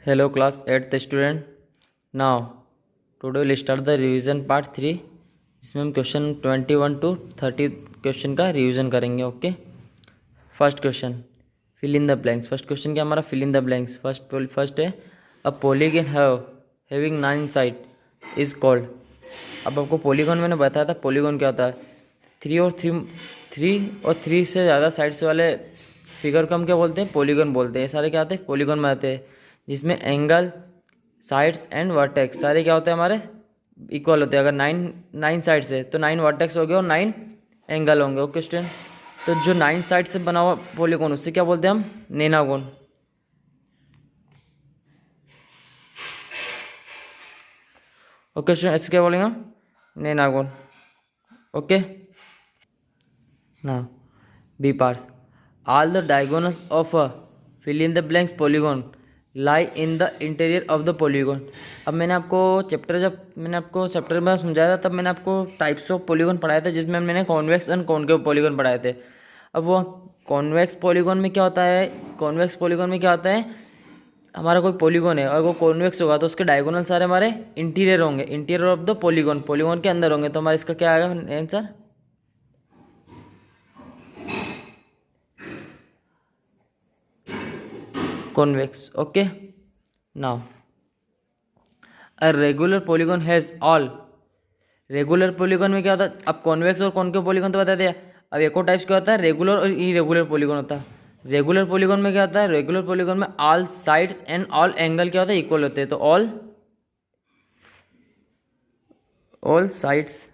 Hello class 8th student. Now today we'll start the revision part 3 जिसमें हम question 21 to 30 question का revision करेंगे. Okay. First question fill in the blanks. First question क्या हमारा fill in the blanks. First है a polygon having 9 side is called. अब आपको polygon मैंने बताया था. पॉलीगन क्या होता है. थ्री और थ्री से ज़्यादा साइड्स वाले फिगर को हम क्या बोलते हैं, पॉलीगन बोलते हैं. सारे क्या आते हैं, पॉलीगन में आते हैं, जिसमें एंगल, साइड्स एंड वर्टेक्स सारे क्या होते हैं हमारे इक्वल होते हैं. अगर नाइन साइड्स है तो 9 वर्टेक्स हो गए और 9 एंगल होंगे. Okay student. तो जो 9 साइड से बना हुआ पॉलीगन उससे क्या बोलते हैं हम, नेनागोन. ओके स्टूडेंट, इससे क्या बोलेंगे हम, nonagon. Okay. Now B parts. All the diagonals of a fill in the blanks polygon lie in the interior of the polygon. अब मैंने आपको चैप्टर में समझाया था, तब मैंने आपको टाइप्स ऑफ पॉलीगन पढ़ाया था, जिसमें मैंने कॉन्वेक्स एंड कॉनकेव पॉलीगन पढ़ाए थे. अब वो कॉन्वेक्स पॉलीगन में क्या होता है, हमारा कोई पॉलीगन है और वो कॉन्वेक्स होगा तो उसके डायगोनल सारे हमारे इंटीरियर होंगे, इंटीरियर ऑफ द पॉलीगन के अंदर होंगे. तो हमारा इसका क्या आएगा answer, convex. Okay. Now a regular polygon has all. Regular polygon में क्या होता है, अब कॉन्वेक्स और कॉनकेव पॉलीगन तो बता दिया. अब एक और टाइप्स क्या होता है, रेगुलर और इरेगुलर पॉलीगन होता है. रेगुलर पॉलीगन में क्या होता है, रेगुलर पॉलीगन में all sides and all angle क्या होता है, इक्वल होते हैं. तो ऑल साइड्स,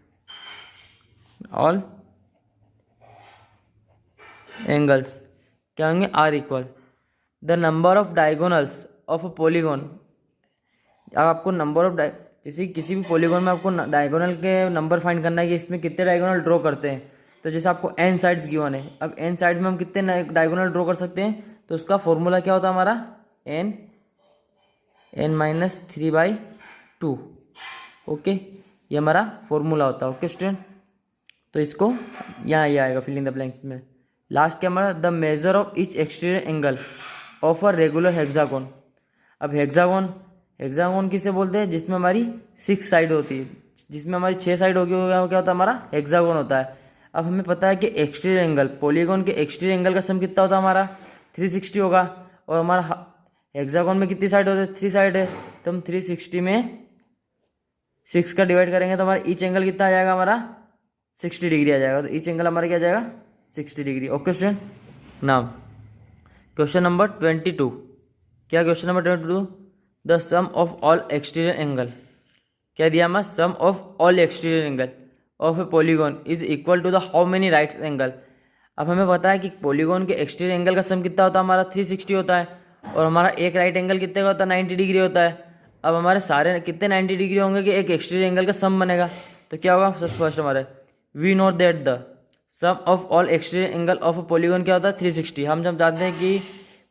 ऑल एंगल्स क्या होंगे, are equal. The number of diagonals of a polygon. अब आपको नंबर ऑफ जैसे किसी भी पॉलीगन में आपको डायगोनल के नंबर फाइंड करना है कि इसमें कितने डायगोनल ड्रॉ करते हैं. तो जैसे आपको एन साइड्स गिवन है, अब एन साइड्स में हम कितने डायगोनल ड्रॉ कर सकते हैं, तो उसका फॉर्मूला क्या होता है हमारा, n-3/2. ओके, ये हमारा फॉर्मूला होता है. Okay student. तो इसको यहाँ ये आएगा फिल इन द ब्लैंक्स में. लास्ट क्या हमारा, the measure of each exterior angle of a regular hexagon. अब हेक्सागोन किसे बोलते हैं, जिसमें हमारी 6 साइड होती है, जिसमें हमारी 6 साइड होगी, क्या होता है हमारा हेक्सागोन होता है. अब हमें पता है कि एक्सटीरियर एंगल, पॉलीगन के एक्सटीरियर एंगल का सम कितना होता है हमारा, 360 होगा. और हमारा हेक्सागोन में कितनी साइड होती है, 3 साइड है. तो हम 360 में 6 का डिवाइड करेंगे तो हमारा ईच एंगल कितना आ जाएगा, हमारा 60 डिग्री आ जाएगा. तो ईच एंगल हमारा क्या आ जाएगा, 60 degree. Okay student. Now question number 22. क्या question number 22, the sum of all exterior angle. क्या दिया हमारा, sum of all exterior angle of a polygon is equal to the how many right angle. अब हमें पता है कि पॉलीगन के एक्सटीरियर एंगल का सम कितना होता है हमारा, 360 होता है. और हमारा एक राइट एंगल कितने का होता है, 90 डिग्री होता है. अब हमारे सारे कितने 90 डिग्री होंगे कि एक एक्सटीरियर एंगल का सम बनेगा. तो क्या होगा, सबसे फर्स्ट हमारे we know that the sum of all exterior angle of a polygon क्या होता है, 360. हम जब जानते हैं कि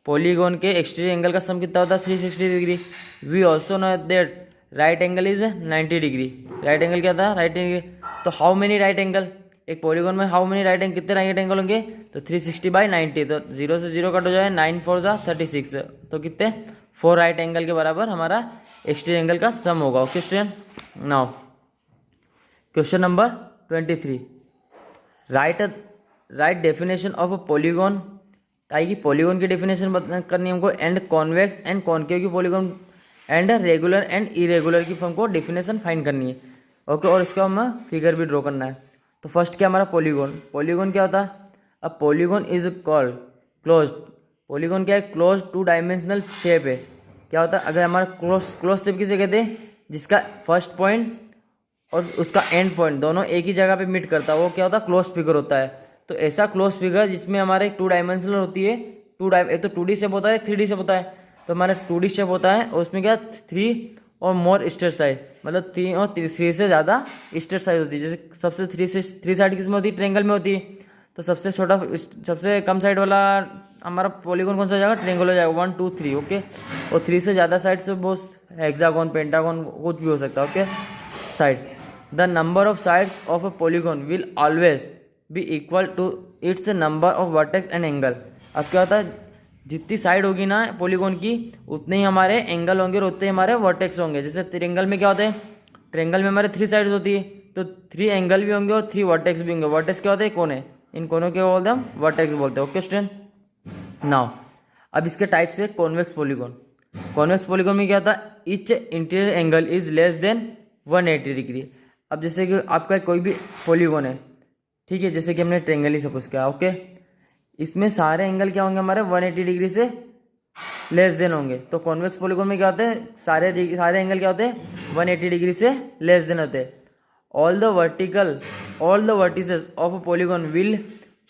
पॉलीगन के एक्सटीरियर एंगल का सम कितना होता है, 360 degree. We also know that right angle is 90 degree. Right angle क्या था, राइट एंगल. तो हाउ मेनी राइट एंगल, एक पॉलीगन में हाउ मेनी राइट एंगल, कितने राइट एंगल होंगे, तो 360/90. तो 0 से 0 कट हो जाए, 9 4 जा 36. तो कितने, 4 राइट एंगल के बराबर हमारा एक्सटीरियर एंगल का सम होगा. Okay student. Now question number 23. Right definition of a polygon. ताकि पॉलीगन की डेफिनेशन करनी हमको, एंड कॉन्वेक्स एंड कॉनकेव की polygon, and regular and irregular की हमको डेफिनेशन फाइंड करनी है. ओके. और इसका हमें फिगर भी ड्रॉ करना है. तो फर्स्ट क्या हमारा पॉलीगन क्या होता है. अब polygon is called closed. Polygon क्या है, क्लोज 2 डायमेंशनल शेप है. क्या होता है, अगर हमारा क्लोज शेप किसे कहते हैं, जिसका फर्स्ट पॉइंट और उसका एंड पॉइंट दोनों एक ही जगह पे मीट करता है, वो क्या होता है, क्लोज फिगर होता है. तो ऐसा क्लोज फिगर जिसमें हमारे 2 डायमेंशनल होती है, एक तो 2D शेप होता है, 3D शेप होता है. तो हमारा 2D शेप होता है और उसमें क्या 3 और मोर स्टेट साइड, मतलब 3 से ज़्यादा स्टेट साइड होती है. जैसे सबसे 3 साइड किस में होती है, ट्रेंगल में होती है. तो सबसे कम साइड वाला हमारा पॉलीगन कौन सा हो जाएगा, ट्रेंगल हो जाएगा, 1 2 3. ओके. और 3 से ज़्यादा साइड से बहुत हेक्सागोन, पेंटागोन कुछ भी हो सकता है. Okay. Sides. The number of sides of a polygon will always be equal to its number of vertex and angle. अब क्या होता है, जितनी साइड होगी ना पॉलीगॉन की उतने ही हमारे एंगल होंगे और उतने ही हमारे वर्टेक्स होंगे। जैसे ट्रायंगल में क्या होते हैं, ट्रायंगल में हमारे 3 साइड्स होती है, तो 3 एंगल भी होंगे और 3 वर्टेक्स भी होंगे। वर्टेक्स क्या होते हैं, कोने, इन कोनों के बोलते हैं हम वर्टेक्स बोलते हैं। Okay student. नाउ अब इसके टाइप से कॉन्वेक्स पॉलीगॉन। कॉन्वेक्स पॉलीगॉन में क्या होता है, each interior angle is less than 180 degree. अब जैसे कि आपका कोई भी पॉलीगॉन है, ठीक है, जैसे कि हमने ट्रायंगल ही सपोज किया, ओके, इसमें सारे एंगल क्या होंगे हमारे 180 डिग्री से लेस देन होंगे। तो कॉन्वेक्स पॉलीगॉन में क्या होते हैं, सारे एंगल क्या होते हैं 180 डिग्री से लेस देन होते हैं। All the vertices of a polygon will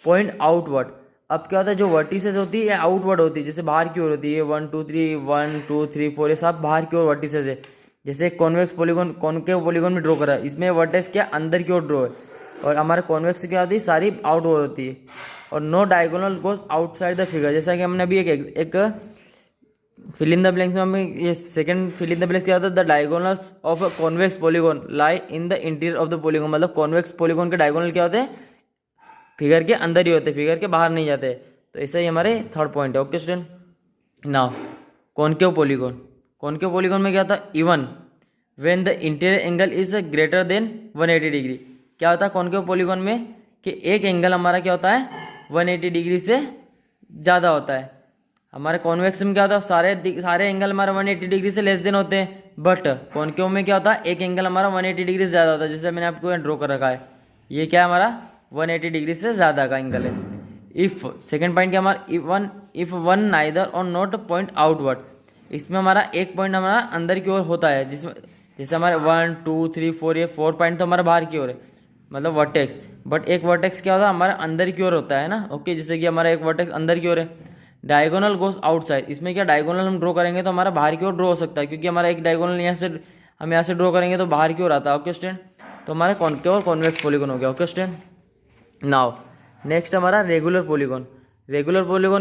point outward. अब क्या होता है, जो वर्टिसेस होती है आउटवर्ड होती है, जैसे बाहर की ओर होती है, 1 2 3 1 2 3 4 ये सब बाहर की ओर वर्टिसेस है। जैसे कॉन्वेक्स पॉलीगॉन, कॉनकेव पॉलीगॉन में ड्रॉ करा है, इसमें वर्टेक्स क्या अंदर की ओर ड्रॉ है, और हमारे कॉन्वेक्स क्या होती है सारी आउटवर्ड होती है। और no diagonal goes outside the figure. जैसा कि हमने अभी एक फिल इन द ब्लैंक्स में हमें ये second fill in the blanks क्या होता है, the diagonals of a convex polygon lie in the interior of the polygon. मतलब कॉन्वेक्स पॉलीगॉन के डायगोनल क्या होते हैं, फिगर के अंदर ही होते हैं, फिगर के बाहर नहीं जाते। तो ऐसा ही हमारे थर्ड पॉइंट है। Okay student. Now concave polygon में क्या था, even when the interior angle is greater than 180 degree. क्या होता है कॉनकेव पॉलीगॉन में कि एक एंगल हमारा क्या होता है 180 डिग्री से ज़्यादा होता है। हमारे कॉन्वेक्स में क्या होता है, सारे एंगल हमारा 180 डिग्री से लेस देन होते हैं, बट कॉनकेव में क्या होता है एक एंगल हमारा 180 डिग्री से ज़्यादा होता है। जैसे मैंने आपको ड्रॉ कर रखा है, ये क्या है हमारा 180 डिग्री से ज़्यादा का एंगल है। इफ़ सेकेंड पॉइंट क्या हमारा, इफ़ वन नाइदर और नॉट पॉइंट आउटवर्ड। इसमें हमारा एक पॉइंट हमारा अंदर की ओर होता है, जिसमें जैसे हमारे 1 2 3 4 ये 4 पॉइंट तो हमारा बाहर की ओर है, मतलब वर्टेक्स, बट एक वर्टेक्स क्या होता है हमारा अंदर की ओर होता है ना। ओके, जैसे कि हमारा एक वर्टेक्स अंदर की ओर है। डायगोनल गोस आउटसाइड, इसमें क्या डायगोनल हम ड्रॉ करेंगे तो हमारा बाहर की ओर ड्रॉ हो सकता है, क्योंकि हमारा एक डायगोनल यहाँ से हम यहाँ से ड्रॉ करेंगे तो बाहर की ओर आता है। ओके स्टूडेंट, तो हमारा कॉनकेव और कॉन्वेक्स पॉलीगॉन हो गया। Okay student. नाउ नेक्स्ट हमारा रेगुलर पॉलीगॉन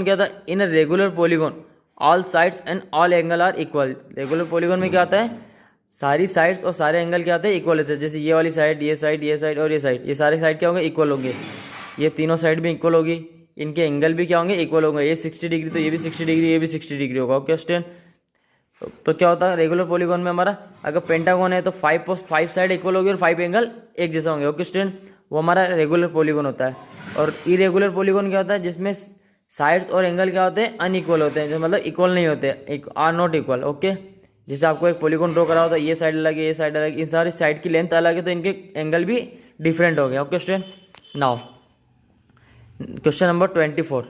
क्या था, in a regular polygon all sides and all angle are equal. Regular polygon में क्या आता है, सारी साइड्स और सारे एंगल क्या आते हैं इक्वल होते हैं। जैसे ये वाली साइड, ये साइड और ये साइड, ये सारे साइड क्या होंगे इक्वल होंगे। ये तीनों साइड भी इक्वल होगी, इनके एंगल भी क्या होंगे इक्वल होंगे। ये 60 डिग्री तो ये भी 60 डिग्री, ये भी 60 डिग्री होगा। ओके स्टूडेंट, तो क्या होता है रेगुलर पॉलीगॉन में हमारा अगर पेंटागन है तो 5 साइड इक्वल होगी और 5 एंगल एक जैसा होंगे। ओके स्टूडेंट, वो हमारा रेगुलर पॉलीगॉन होता है। और इरेगुलर पॉलीगॉन क्या होता है, जिसमें साइड्स और एंगल क्या होते हैं अनइक्वल होते हैं, जो मतलब इक्वल नहीं होते, आर नॉट इक्वल। ओके, जैसे आपको एक पॉलीगॉन ड्रॉ करा होता है, ये साइड अलग है, ये साइड अलग है, इन सारी साइड की लेंथ अलग है, तो इनके एंगल भी डिफरेंट हो गया। Okay student. Now question number 24,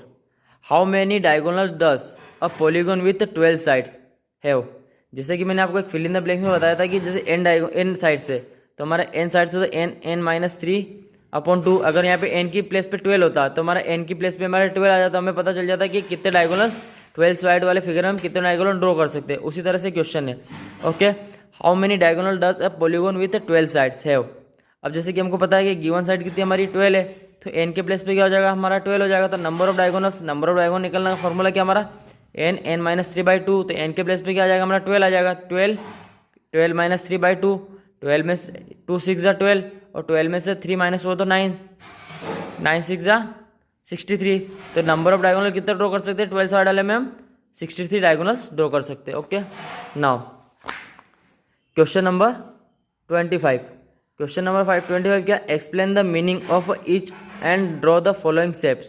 how many diagonal does a polygon with 12 sides have. जैसे कि मैंने आपको एक फिल इन द ब्लैंक्स में बताया था कि जैसे एन साइड से, तो हमारा एन साइड से तो n-3/2। अगर यहाँ पे n की प्लेस पे 12 होता तो हमारा n की प्लेस पे हमारा 12 आ जाता, हमें पता चल जाता कि कितने डायगोनल्स 12 साइड वाले फिगर में हम कितने डायगोनल ड्रॉ कर सकते हैं। उसी तरह से क्वेश्चन है। Okay, how many diagonal does a polygon with 12 sides have. अब जैसे कि हमको पता है कि गिवन साइड कितनी हमारी 12 है, तो n के प्लेस पे क्या हो जाएगा हमारा 12 हो जाएगा। तो नंबर ऑफ डायगोनल निकलने का फॉर्मूला क्या हमारा n-3/2। तो n के प्लेस पे क्या आ जाएगा हमारा 12 आ जाएगा। 12 -3/2, 12 में 2 6 12 और 12 में से 3 -4 तो 9, 9 6 63। तो नंबर ऑफ डायगोनल कितना ड्रॉ कर सकते हैं 12 साइड वाले में हम 63 डायगोनल्स ड्रॉ कर सकते हैं। Okay, now question number 25। Question number 25 क्या, explain the meaning of each and draw the following shapes.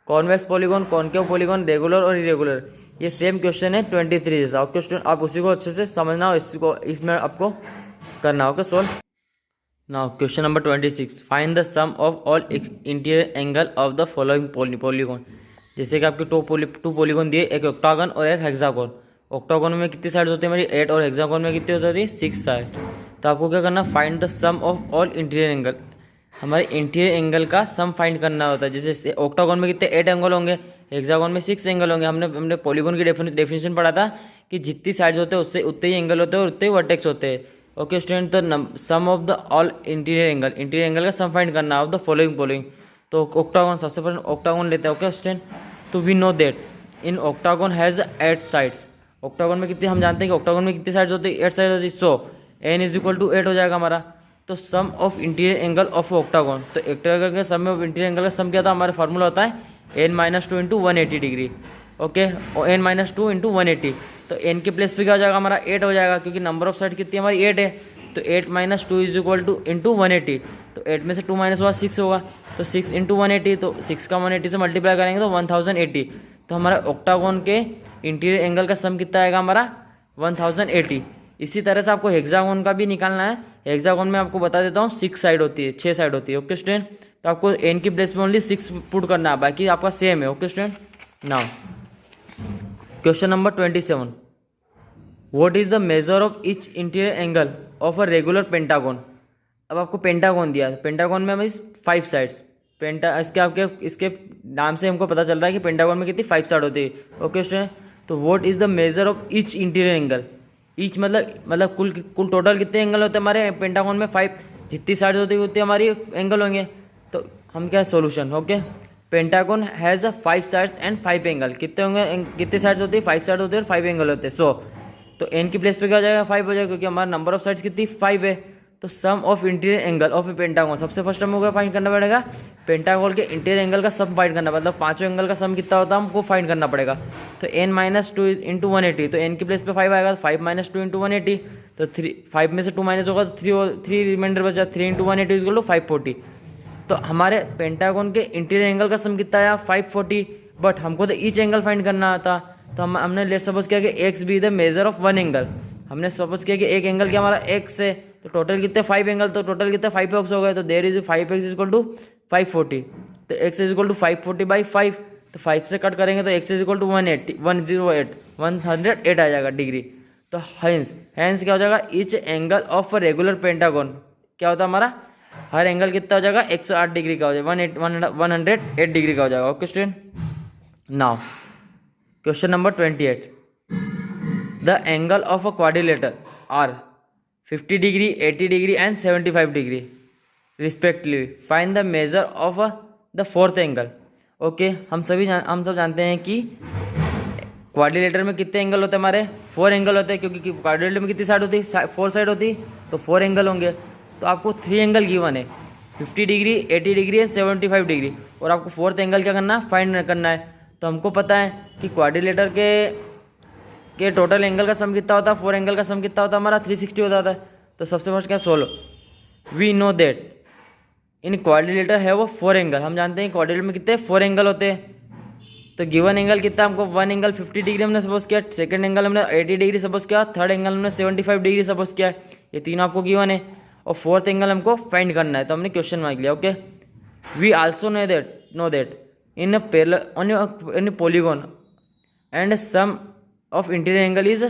Convex polygon, concave polygon, regular और इरेगुलर, ये सेम क्वेश्चन है 23 जैसा। ओके स्टूडेंट, आप उसी को अच्छे से समझना, इसको इसमें आपको करना होगा solve. Now question number 26, find the sum of all interior angle of the following polygon. जैसे कि आपके टू पॉलीगॉन दिए, एक ऑक्टागन और एक हेक्सागोन। ऑक्टागोन में कितनी साइड होती है हमारी 8 और हेक्सागोन में कितनी होती है 6 साइड। तो आपको क्या करना, find the sum of all interior angle. हमारे इंटीरियर एंगल का सम फाइंड करना होता है। जैसे ऑक्टागोन में कितने 8 एंगल होंगे, हेक्सागोन में 6 एंगल होंगे। हमने पॉलीगॉन की डेफिनेशन पढ़ा था कि जितनी साइड्स होते हैं उससे उतने ही एंगल होते हैं और उतने ही वर्टेक्स होते हैं। ओके स्टूडेंट, तो sum of the all interior angle का सम फाइंड करना ऑफ द फॉलोइंग। तो ऑक्टागोन, सबसे पहले ऑक्टागोन लेते हैं। ओके स्टूडेंट, तो we know that in octagon has 8 sides. Octagon में कितने, हम जानते हैं कि ऑक्टागोन में कितनी साइड्स होती है 8 साइड होती है। सो n = 8 हो जाएगा हमारा। तो sum of interior angle of octagon, तो ऑक्टागोन के सम ऑफ इंटीरियर एंगल का सम क्या था, हमारा फार्मूला होता है n - 2 × 180 डिग्री। ओके, और n माइनस टू इंटू 180, तो n के प्लेस पे क्या हो जाएगा हमारा 8 हो जाएगा, क्योंकि नंबर ऑफ साइड कितनी हमारी 8 है, तो 8 minus two is equal two into 180, तो 8 में से 2 माइनस हुआ 6 होगा, तो 6 इंटू 180, तो 6 का 180 से मल्टीप्लाई करेंगे तो 1080, तो हमारा ऑक्टागोन के इंटीरियर एंगल का सम कितना आएगा हमारा 1080। इसी तरह से आपको हेक्सागोन का भी निकालना है। हेक्सागोन में आपको बता देता हूँ 6 साइड होती है, 6 साइड होती है। ओके स्टूडेंट, तो आपको n की प्लेस में ओनली 6 पुट करना है, बाकी आपका सेम है। Okay student, now question number 27, what is the measure of each interior angle of a regular pentagon. अब आपको पेंटागोन दिया है, पेंटागोन में हमें 5 साइड्स, इसके नाम से हमको पता चल रहा है कि पेंटागोन में कितनी 5 साइड होती है। ओके स्टूडेंट, तो what is the measure of each interior angle. Each मतलब कुल टोटल कितने एंगल होते हैं हमारे पेंटागोन में 5, जितनी साइड होती है उतनी हमारी एंगल होंगे। तो हम क्या solution, okay, pentagon has 5 sides and 5 angle, कितने होंगे, कितनी साइड्स होती है 5 साइड होती है और 5 एंगल होते हैं। सो तो n की प्लेस पे क्या हो जाएगा 5 हो जाएगा, क्योंकि हमारा नंबर ऑफ साइड्स कितनी 5 है। तो sum of interior angle of a pentagon, सबसे फर्स्ट हमको क्या फाइंड करना पड़ेगा, पेंटागोन के इंटीरियर एंगल का सम फाइंड करना, मतलब पांचों एंगल का सम कितना होता है हमको फाइंड करना पड़ेगा। तो n माइनस टू इंटू 180, तो n की प्लेस पे 5 आएगा, तो 5 माइनस टू इंटू 180, तो 5 में से 2 माइनस होगा तो 3 रिमाइंडर बचा, 3 इंटू 180 इज इक्वल टू 540। तो हमारे पेंटागोन के इंटीरियर एंगल का सम कितना आया 540, बट हमको तो ईच एंगल फाइंड करना था। तो हमने लेट सपोज किया कि x be the measure of one angle, हमने सपोज किया कि एक एंगल क्या हमारा एक्स है, तो टोटल कितने 5 एंगल, तो टोटल कितने 5x हो गए, तो there is 5x is equal to 540, तो x is equal to 540 by 5, तो 5 से कट करेंगे तो x इज इक्वल टू 108 आ जाएगा डिग्री। तो हेंस क्या हो जाएगा, each angle of a regular pentagon क्या होता है हमारा, हर एंगल कितना हो जाएगा 108 डिग्री का हो जाएगा, 108 डिग्री का हो जाएगा। Okay student, now question number 28, the angle of a quadrilateral are 50 degree 80 degree and 75 degree respectively, find the measure of the fourth angle. Okay, हम सब जानते हैं कि क्वाड्रिलेटर में कितने एंगल होते हैं हमारे 4 एंगल होते हैं, क्योंकि क्वाड्रिलेटर में कितनी साइड होती है 4 साइड होती, तो 4 एंगल होंगे। तो आपको 3 एंगल गिवन है, 50 डिग्री 80 डिग्री एंड 75 डिग्री, और आपको फोर्थ एंगल क्या करना है फाइंड करना है। तो हमको पता है कि क्वाड्रिलेटर के टोटल एंगल का सम कितना होता है, 4 एंगल का सम कितना होता है हमारा 360 होता है। तो सबसे फर्स्ट क्या solve, we know that in quadrilateral है वो 4 एंगल, हम जानते हैं क्वाड्रिलेटर में कितने 4 एंगल होते हैं। तो गिवन एंगल कितना हमको, वन एंगल 50 डिग्री हमने सपोज किया, सेकंड एंगल हमने 80 डिग्री सपोज किया, थर्ड एंगल हमने 75 डिग्री सपोज किया, ये तीनों आपको गिवन है, और फोर्थ एंगल हमको फाइंड करना है। तो हमने क्वेश्चन मांग लिया। Okay, we also know that in in polygon and sum of interior angle is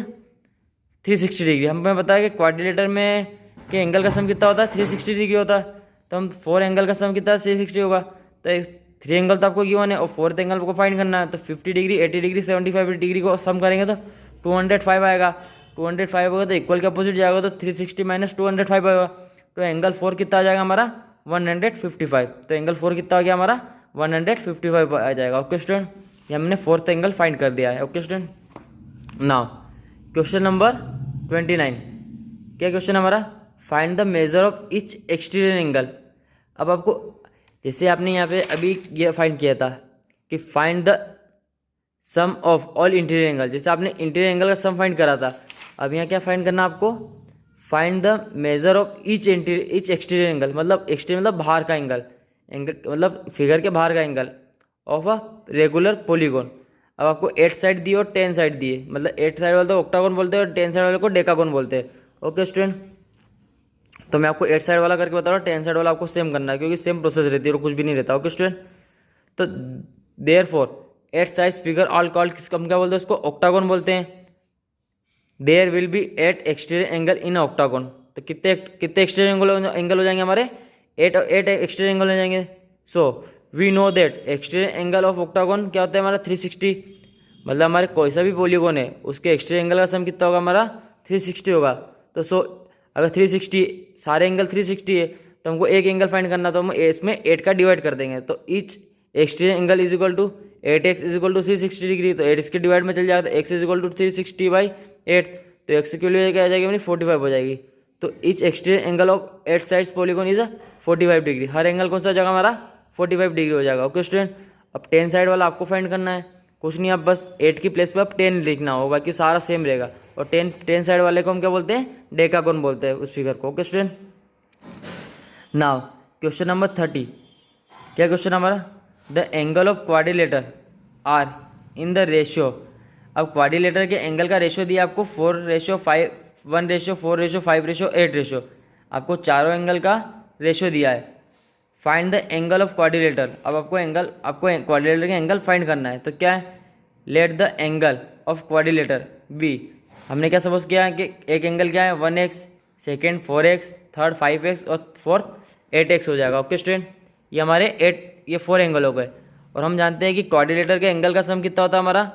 360 degree. हमें पता है कि क्वाड्रिलेटर में के एंगल का सम कितना होता है 360 डिग्री होता है, तो हम 4 एंगल का सम कितना 360 होगा, तो 3 एंगल तो आपको गिवन है और फोर्थ एंगल को फाइंड करना है। तो 50 डिग्री 80 डिग्री 75 डिग्री को सम करेंगे तो 205 आएगा, 205 होगा तो इक्वल के अपोजिट जाएगा, तो 360 माइनस 205 आएगा, तो एंगल 4 कितना आ जाएगा हमारा 155। तो एंगल 4 कितना हो गया हमारा 155 आ जाएगा। ओके स्टूडेंट, ये हमने फोर्थ एंगल फाइंड कर दिया है। Okay student, now question number 29, क्या क्वेश्चन हमारा, find the measure of each exterior angle. अब आपको जैसे आपने यहाँ पे अभी ये फाइंड किया था कि find the sum of all interior angle, जैसे आपने इंटीरियर एंगल का सम फाइंड करा था, अब यहाँ क्या फाइंड करना आपको, find the measure of each exterior angle, मतलब एक्सटीरियर मतलब बाहर का एंगल मतलब फिगर के बाहर का angle of a regular polygon. अब आपको 8 साइड दिए और 10 साइड दिए, मतलब 8 साइड वाले तो ऑक्टागोन बोलते हैं और 10 साइड वाले को डेकागोन बोलते हैं। ओके स्टूडेंट, तो मैं आपको 8 साइड वाला करके बता रहा हूँ, 10 साइड वाला आपको सेम करना है, क्योंकि सेम प्रोसेस रहती है और कुछ भी नहीं रहता। ओके स्टूडेंट, तो therefore 8 side figure all called, हम क्या बोलते हैं उसको ऑक्टागोन बोलते हैं। There will be 8 exterior angle in octagon, तो कितने एक्सटीरियर एंगल हो जाएंगे हमारे 8 एक्सटीरियर एंगल हो जाएंगे। So we know that exterior angle of octagon क्या होता है हमारा 360, मतलब हमारे कोई सा भी पॉलीगॉन है उसके एक्सटीरियर एंगल का सम कितना होगा हमारा 360 होगा। तो सो अगर 360 सारे एंगल 360 है तो हमको एक एंगल फाइंड करना, तो हम इसमें 8 का डिवाइड कर देंगे, तो each exterior angle is equal to 8x is equal to 360 degree, तो 8 इसके डिवाइड में चल जाएगा, तो x is equal to 360 by 8, तो x की वैल्यू क्या आ जाएगी अपनी 45 हो जाएगी। तो each exterior angle of 8 sides polygon is 45 degree, her angle कौन सा हो जाएगा हमारा 45 डिग्री हो जाएगा। ओके स्टूडेंट, अब 10 साइड वाला आपको फाइंड करना है, कुछ नहीं, आप बस 8 की प्लेस पे आप 10 लिखना होगा कि सारा सेम रहेगा। और 10 साइड वाले को हम क्या बोलते हैं, डेकागोन बोलते हैं उस फिगर को। Okay student, now question number 30। क्या क्वेश्चन हमारा, the angle of quadrilateral are in the ratio. अब क्वाड्रिलेटर के एंगल का रेशियो दिया आपको 4:5, 1:4:5, 5:8 आपको चारों एंगल का रेशियो दिया है। Find the angle of quadrilateral. अब आपको क्वाड्रिलेटर का एंगल फाइंड करना है। तो क्या है, let the angle of quadrilateral be. हमने क्या सपोज किया है कि एक एंगल क्या है 1x, second 4x, third 5x और फोर्थ 8x हो जाएगा। ओके स्टूडेंट, ये हमारे 4 एंगल हो गए। और हम जानते हैं कि क्वाड्रिलेटर के एंगल का सम कितना होता है हमारा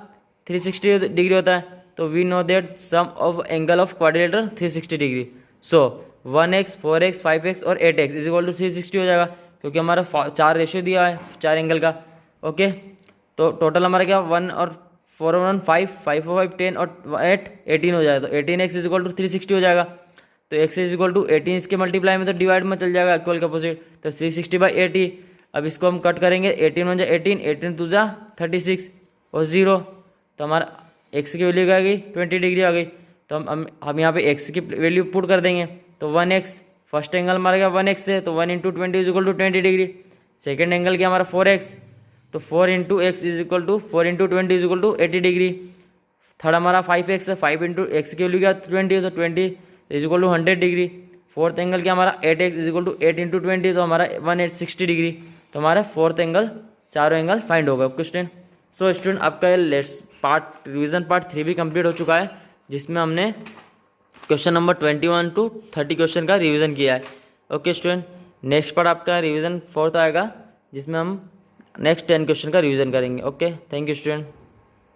360 डिग्री होता है। तो we know that sum of angle of quadrilateral 360 degree. So 1x, 4x, 5x और 8x इज इक्वल टू 360 हो जाएगा, क्योंकि हमारा 4 रेशियो दिया है 4 एंगल का। ओके, तो टोटल हमारा क्या 1 और 4 और 1 5, 5 और 5 10 और 8 18 हो जाएगा। तो 18x इज इक्वल टू 360 हो जाएगा। तो x इज इक्वल टू 18, इसके मल्टीप्लाई में तो डिवाइड में चल जाएगा इक्वल के अपोजिट। तो 360/80। अब इसको हम कट करेंगे, 18 1 जा 18, 18 2 जा 36 और 0। तो हमारा x की वैल्यू क्या आ गई 20 डिग्री आ गई। तो हम यहाँ पे x की वैल्यू पुट कर देंगे। तो 1x, फर्स्ट एंगल हमारा क्या 1x है, तो 1 × 20 is equal to 20 degree. Second angle क्या हमारा 4x, तो 4 × x is equal to 4 × 20 is equal to 80 degree. Third हमारा 5x है, 5 × x की वैल्यू क्या 20 है, तो 20 is equal to 100 degree. Fourth angle क्या हमारा 8x इज इक्वल टू 8 × 20, तो हमारा 160 डिग्री। तो हमारा फोर्थ एंगल, चारों एंगल फाइंड होगा। ओके स्टूडेंट, सो स्टूडेंट आपका ये रिवीजन पार्ट 3 भी कंप्लीट हो चुका है, जिसमें हमने क्वेश्चन नंबर 21 to 30 क्वेश्चन का रिवीजन किया है। ओके स्टूडेंट, नेक्स्ट पार्ट आपका रिवीजन 4th आएगा, जिसमें हम नेक्स्ट 10 क्वेश्चन का रिवीजन करेंगे। Okay, thank you student.